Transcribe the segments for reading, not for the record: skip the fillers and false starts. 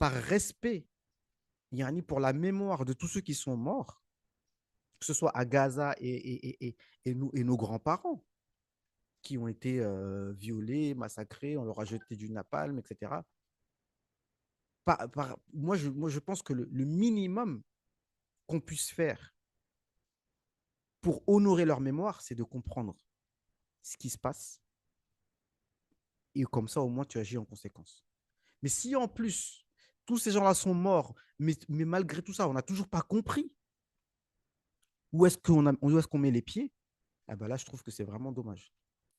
par respect, yani pour la mémoire de tous ceux qui sont morts, que ce soit à Gaza et nos grands-parents qui ont été violés, massacrés, on leur a jeté du napalm, etc. Moi, je pense que le minimum qu'on puisse faire pour honorer leur mémoire, c'est de comprendre ce qui se passe et comme ça, au moins, tu agis en conséquence. Mais si en plus, tous ces gens-là sont morts, mais malgré tout ça, on n'a toujours pas compris où est-ce qu'on met les pieds, ah ben là, je trouve que c'est vraiment dommage.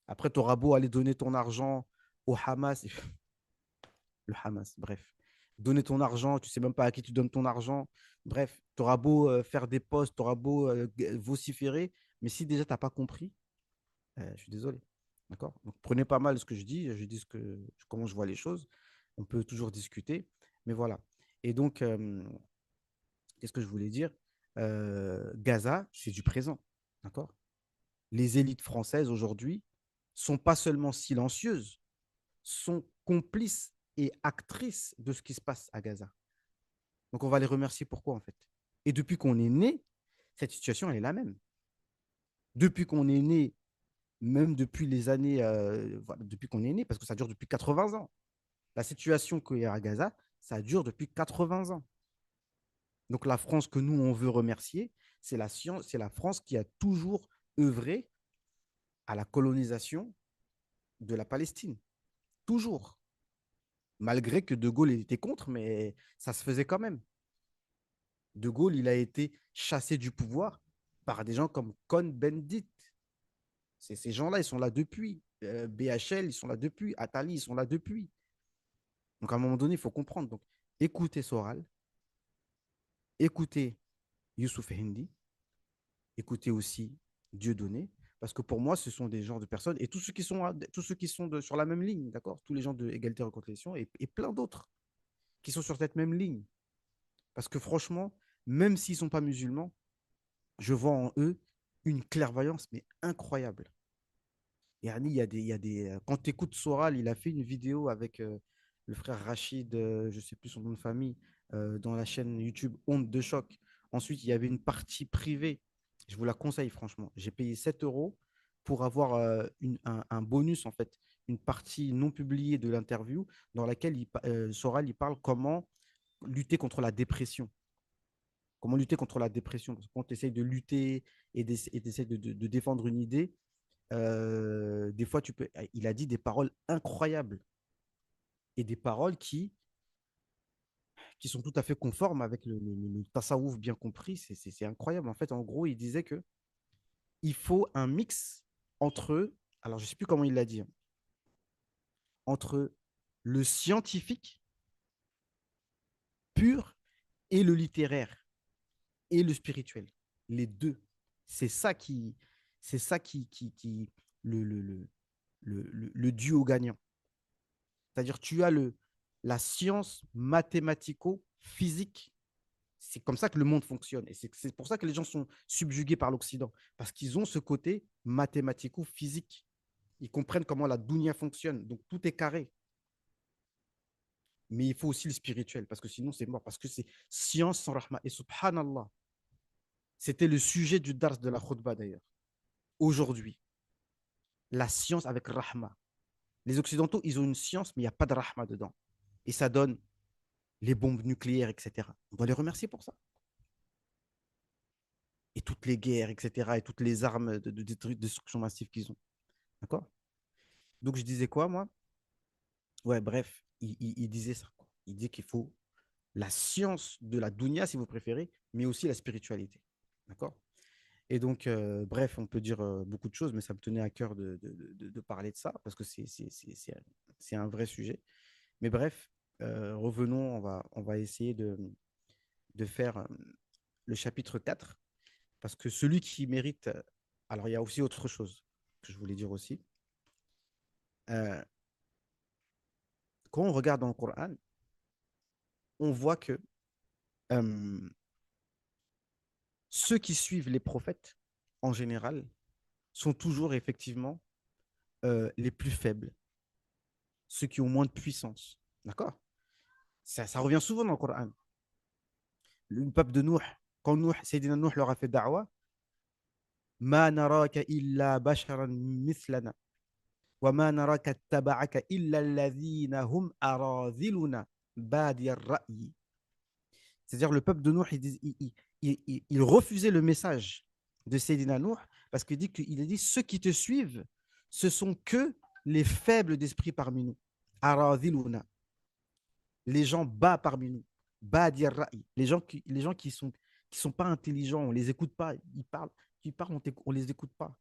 Après, tu auras beau aller donner ton argent au Hamas, le Hamas, bref. Donner ton argent, tu sais même pas à qui tu donnes ton argent. Bref, tu auras beau faire des posts, tu auras beau vociférer, mais si déjà tu n'as pas compris, je suis désolé. D'accord. Donc prenez pas mal ce que je dis comment je vois les choses. On peut toujours discuter, mais voilà. Et donc, qu'est-ce que je voulais dire? Gaza, c'est du présent. D'accord. Les élites françaises aujourd'hui sont pas seulement silencieuses, sont complices et actrices de ce qui se passe à Gaza. Donc on va les remercier pourquoi en fait. Et depuis qu'on est né, cette situation elle est la même. Depuis qu'on est né, même depuis les années, voilà, depuis qu'on est né, parce que ça dure depuis 80 ans. La situation qu'il y a à Gaza, ça dure depuis 80 ans. Donc la France que nous, on veut remercier, c'est c'est la France qui a toujours œuvré à la colonisation de la Palestine. Toujours. Malgré que De Gaulle était contre, mais ça se faisait quand même. De Gaulle, il a été chassé du pouvoir par des gens comme Cohn-Bendit. Ces gens-là, ils sont là depuis. BHL, ils sont là depuis. Attali, ils sont là depuis. Donc, à un moment donné, il faut comprendre. Donc, écoutez Soral, écoutez Youssouf Hindi, écoutez aussi Dieudonné, parce que pour moi, ce sont des genres de personnes, et tous ceux qui sont sur la même ligne, d'accord. Tous les gens de Égalité et Réconciliation, et plein d'autres qui sont sur cette même ligne. Parce que franchement, même s'ils ne sont pas musulmans, je vois en eux une clairvoyance, mais incroyable. Yani, il y a des... Quand tu écoutes Soral, il a fait une vidéo avec le frère Rachid, je ne sais plus son nom de famille, dans la chaîne YouTube Honte de choc. Ensuite, il y avait une partie privée. Je vous la conseille, franchement. J'ai payé 7 euros pour avoir un bonus, en fait, une partie non publiée de l'interview dans laquelle Soral il parle comment lutter contre la dépression. Comment lutter contre la dépression. Parce que quand tu essayes de lutter et d'essayer de défendre une idée, des fois, il a dit des paroles incroyables et des paroles qui sont tout à fait conformes avec le tasawwuf bien compris. C'est incroyable. En fait, en gros, il disait que il faut un mix entre, alors je ne sais plus comment il l'a dit, hein, entre le scientifique pur et le littéraire et le spirituel. Les deux. C'est ça qui, c'est ça qui le, le, le, le duo gagnant. C'est-à-dire, tu as la science mathématico-physique. C'est comme ça que le monde fonctionne. Et c'est pour ça que les gens sont subjugués par l'Occident. Parce qu'ils ont ce côté mathématico-physique. Ils comprennent comment la dunya fonctionne. Donc, tout est carré. Mais il faut aussi le spirituel. Parce que sinon, c'est mort. Parce que c'est science sans rahma. Et subhanallah, c'était le sujet du dars de la khutbah d'ailleurs. Aujourd'hui, la science avec rahma. Les Occidentaux, ils ont une science, mais il n'y a pas de rahma dedans. Et ça donne les bombes nucléaires, etc. On doit les remercier pour ça. Et toutes les guerres, etc. Et toutes les armes de destruction massive qu'ils ont. D'accord. Donc, je disais quoi, moi? Ouais, bref, il disait ça, quoi. Il dit qu'il faut la science de la dunya, si vous préférez, mais aussi la spiritualité. D'accord. Et donc, bref, on peut dire beaucoup de choses, mais ça me tenait à cœur de parler de ça, parce que c'est un vrai sujet. Mais bref, revenons, on va essayer de faire le chapitre 4 parce que celui qui mérite... Alors, il y a aussi autre chose que je voulais dire aussi. Euh, Quand on regarde dans le Coran, on voit que euh, ceux qui suivent les prophètes, en général, sont toujours effectivement les plus faibles, ceux qui ont moins de puissance. D'accord. Ça revient souvent dans le Coran. Le peuple de Nuh, quand Sayyidina Nuh leur a fait da'wa, Ma naraka illa basharan mithlana, wa ma naraka taba'aka illa alladhina hum aradhiluna badi ar-ra'yi. C'est-à-dire le peuple de Nuh, il refusait le message de Sayyidina Nuh parce qu'il a dit ceux qui te suivent, ce sont que les faibles d'esprit parmi nous. Aradhiluna, les gens bas parmi nous. Badi ar-ra'yi, les gens qui sont pas intelligents, on les écoute pas, ils parlent, on les écoute pas.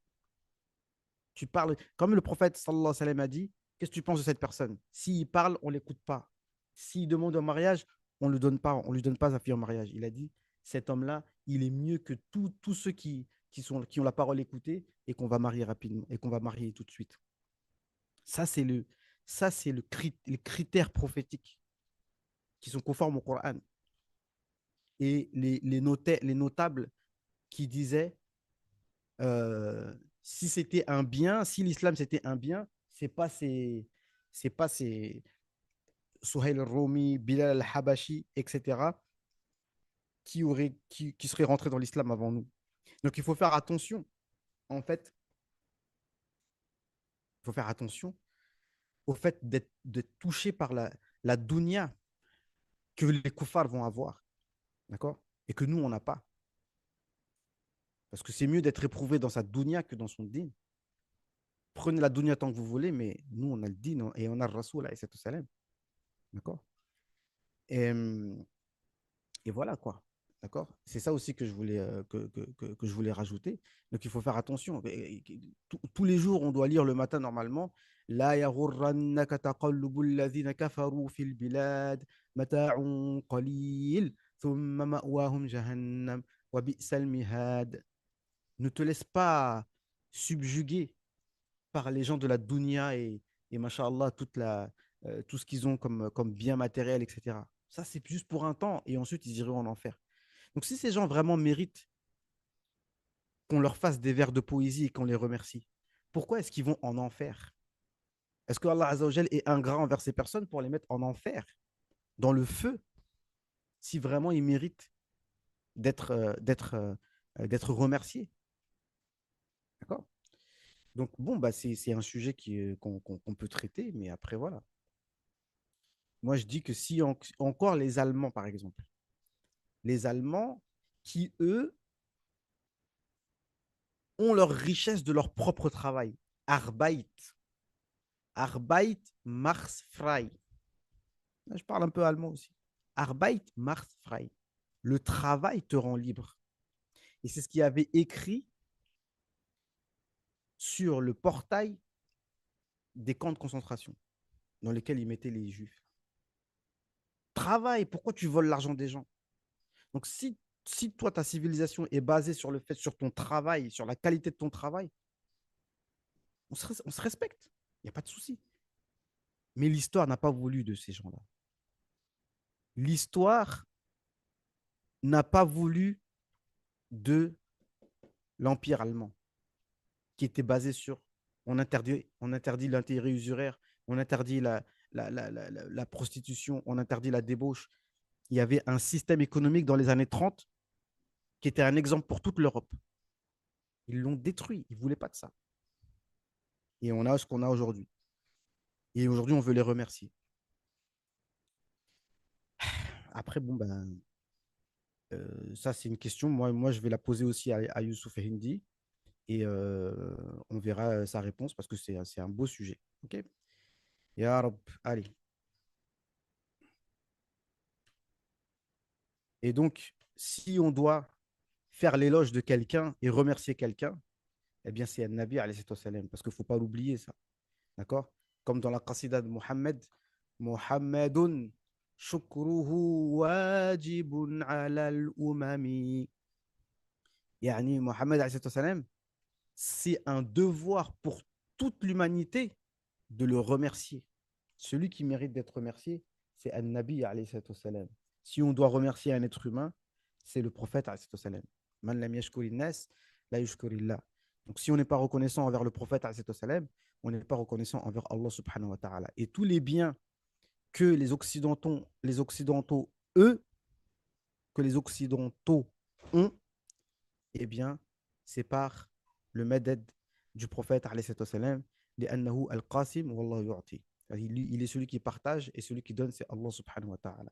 Tu parles, comme le prophète sallallahu alayhi wa sallam a dit, qu'est-ce que tu penses de cette personne? S'il parle, on ne l'écoute pas. S'il demande un mariage, on ne lui donne pas sa fille en mariage. Il a dit, cet homme-là, il est mieux que tous ceux qui ont la parole écoutée et qu'on va marier rapidement et qu'on va marier tout de suite. Ça, c'est le, ça, c'est les critères prophétiques qui sont conformes au Coran. Et les notables qui disaient, si c'était un bien, si l'islam c'était un bien, c'est pas ces Suhail al-Rumi, Bilal al-Habashi, etc., qui seraient rentrés dans l'islam avant nous. Donc il faut faire attention, en fait, il faut faire attention au fait d'être touché par la dunya que les koufars vont avoir, d'accord? Et que nous, on n'a pas. Parce que c'est mieux d'être éprouvé dans sa dunya que dans son din. Prenez la dunya tant que vous voulez, mais nous, on a le din et on a le rasoul, d'accord? Et, et voilà quoi. D'accord. C'est ça aussi que je voulais, que je voulais rajouter. Donc il faut faire attention. Tous les jours, on doit lire le matin normalement. La yaghurrannaka taqallubul ladhina kafaru fil bilad mata'un qalil thumma ma'wahum jahannam wa bi'sal mihad. Ne te laisse pas subjuguer par les gens de la dunya et mashallah, tout ce qu'ils ont comme bien matériel, etc. Ça, c'est juste pour un temps et ensuite ils iront en enfer. Donc, si ces gens vraiment méritent qu'on leur fasse des vers de poésie et qu'on les remercie, pourquoi est-ce qu'ils vont en enfer? Est-ce que Allah Azzawajal est ingrat envers ces personnes pour les mettre en enfer, dans le feu, si vraiment ils méritent d'être remerciés? D'accord. Donc, bon, bah, c'est un sujet qu'on peut traiter, mais après, voilà. Moi, je dis que si encore les Allemands, par exemple, les Allemands qui, eux, ont leur richesse de leur propre travail, Arbeit, Arbeit macht frei. Je parle un peu allemand aussi. Arbeit macht frei. Le travail te rend libre. Et c'est ce qu'il y avait écrit sur le portail des camps de concentration dans lesquels ils mettaient les juifs. Travail, pourquoi tu voles l'argent des gens? Donc si toi, ta civilisation est basée sur le fait, sur ton travail, sur la qualité de ton travail, on se respecte. Il n'y a pas de souci. Mais l'histoire n'a pas voulu de ces gens-là. L'histoire n'a pas voulu de l'Empire allemand, qui était basé sur on interdit l'intérêt usuraire, on interdit la prostitution, on interdit la débauche. Il y avait un système économique dans les années 30 qui était un exemple pour toute l'Europe. Ils l'ont détruit, ils ne voulaient pas de ça. Et on a ce qu'on a aujourd'hui. Et aujourd'hui, on veut les remercier. Après, bon, ben, ça, c'est une question. Moi, je vais la poser aussi à Youssouf et Hindi. Et on verra sa réponse parce que c'est un beau sujet. OK? Ya Rab. Allez. Et donc, si on doit faire l'éloge de quelqu'un et remercier quelqu'un, eh bien, c'est un Nabi, alayhi salam, parce qu'il ne faut pas l'oublier, ça. D'accord? Comme dans la qasida de Mohammed, Muhammadun shukruhu wajibun ala al-umami. Yani, Mohammed, alayhi salam, c'est un devoir pour toute l'humanité de le remercier. Celui qui mérite d'être remercié, c'est un Nabi, alayhi salam. Si on doit remercier un être humain, c'est le prophète, alayhi salam. Man lam yashkurin nas, la yushkurillah. Donc si on n'est pas reconnaissant envers le prophète, alayhi salam, on n'est pas reconnaissant envers Allah subhanahu wa ta'ala. Et tous les biens que les Occidentaux, eux, que les Occidentaux ont, eh bien, c'est par le madad du prophète, alayhi salatu wassalam, لأنه القاسم والله يعطي. Il est celui qui partage et celui qui donne, c'est Allah subhanahu wa ta'ala.